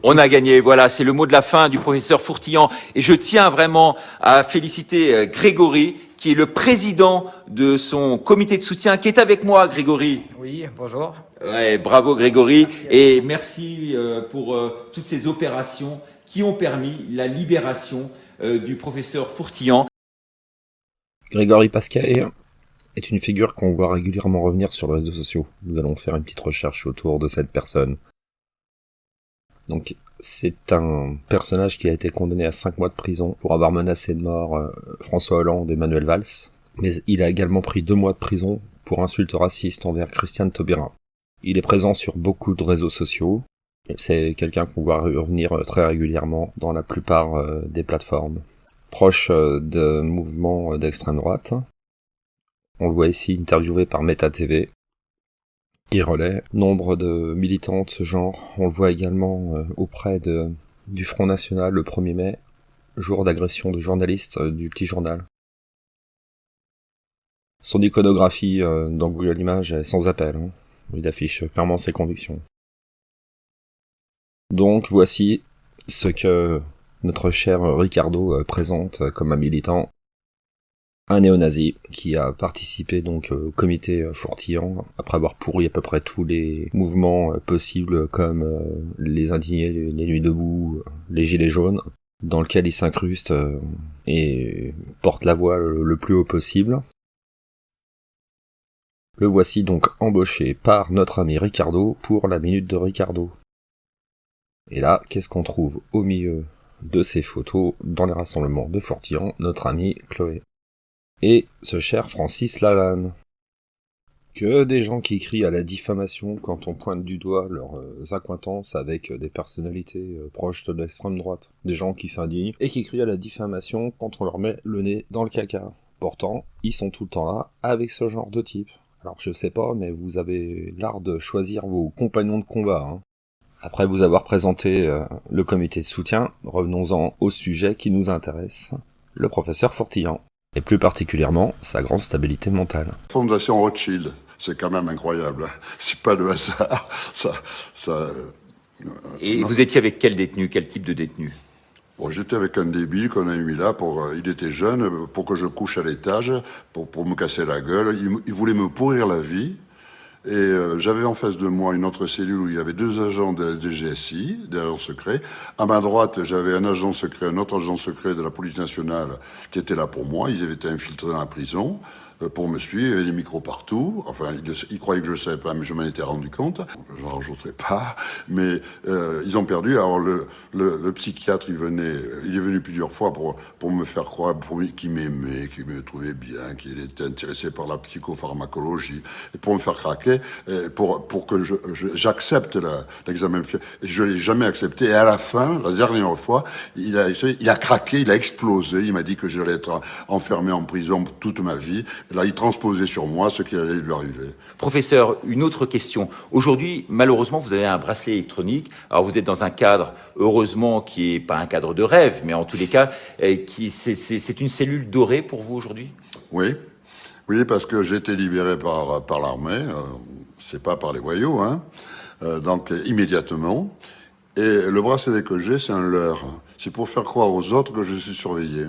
On a gagné, voilà, c'est le mot de la fin du professeur Fourtillan. Et je tiens vraiment à féliciter Grégory, qui est le président de son comité de soutien, qui est avec moi, Grégory. Oui, bonjour. Ouais, bravo Grégory. Et merci pour toutes ces opérations qui ont permis la libération du professeur Fourtillan. Grégory Pascal est une figure qu'on voit régulièrement revenir sur les réseaux sociaux. Nous allons faire une petite recherche autour de cette personne. Donc, c'est un personnage qui a été condamné à 5 mois de prison pour avoir menacé de mort François Hollande et Manuel Valls. Mais il a également pris 2 mois de prison pour insulte raciste envers Christiane Taubira. Il est présent sur beaucoup de réseaux sociaux. C'est quelqu'un qu'on voit revenir très régulièrement dans la plupart des plateformes. Proche de mouvements d'extrême droite. On le voit ici interviewé par Meta TV. Il relaie nombre de militants de ce genre. On le voit également auprès du Front National le 1er mai, jour d'agression de journalistes du Petit Journal. Son iconographie dans Google Images est sans appel. Il affiche clairement ses convictions. Donc voici ce que notre cher Ricardo présente comme un militant. Un néo-nazi qui a participé donc au comité Fourtillan après avoir pourri à peu près tous les mouvements possibles comme les indignés, les nuits debout, les gilets jaunes, dans lequel il s'incruste et porte la voix le plus haut possible. Le voici donc embauché par notre ami Ricardo pour la minute de Ricardo. Et là, qu'est-ce qu'on trouve au milieu de ces photos dans les rassemblements de Fourtillan? Notre ami Chloé. Et ce cher Francis Lalanne. Que des gens qui crient à la diffamation quand on pointe du doigt leurs accointances avec des personnalités proches de l'extrême droite. Des gens qui s'indignent et qui crient à la diffamation quand on leur met le nez dans le caca. Pourtant, ils sont tout le temps là avec ce genre de type. Alors je sais pas, mais vous avez l'art de choisir vos compagnons de combat. Après vous avoir présenté le comité de soutien, revenons-en au sujet qui nous intéresse, le professeur Fourtillan. Et plus particulièrement, sa grande stabilité mentale. Fondation Rothschild, c'est quand même incroyable. C'est pas de hasard. Et vous étiez avec quel détenu, quel type de détenu? Bon, j'étais avec un débile qu'on a mis là il était jeune, pour que je couche à l'étage, pour me casser la gueule. Il voulait me pourrir la vie. Et j'avais en face de moi une autre cellule où il y avait 2 agents de GSI, des agents secrets. À ma droite, j'avais un agent secret, un autre agent secret de la police nationale qui était là pour moi. Ils avaient été infiltrés dans la prison pour me suivre. Il y avait des micros partout. Enfin, ils croyaient que je ne savais pas, mais je m'en étais rendu compte. J'en rajouterai pas. Mais ils ont perdu. Alors le psychiatre, il est venu plusieurs fois pour me faire croire qu'il m'aimait, qu'il me trouvait bien, qu'il était intéressé par la psychopharmacologie, et pour me faire craquer, pour que j'accepte l'examen. Je l'ai jamais accepté. Et à la fin, la dernière fois, il a craqué, il a explosé. Il m'a dit que j'allais être enfermé en prison toute ma vie. Et là, il transposait sur moi ce qui allait lui arriver. Professeur, une autre question. Aujourd'hui, malheureusement, vous avez un bracelet électronique. Alors, vous êtes dans un cadre, heureusement, qui est pas un cadre de rêve, mais en tous les cas, c'est une cellule dorée pour vous aujourd'hui? Oui. Oui, parce que j'ai été libéré par l'armée. C'est pas par les voyous, donc immédiatement. Et le bracelet que j'ai, c'est un leurre. C'est pour faire croire aux autres que je suis surveillé.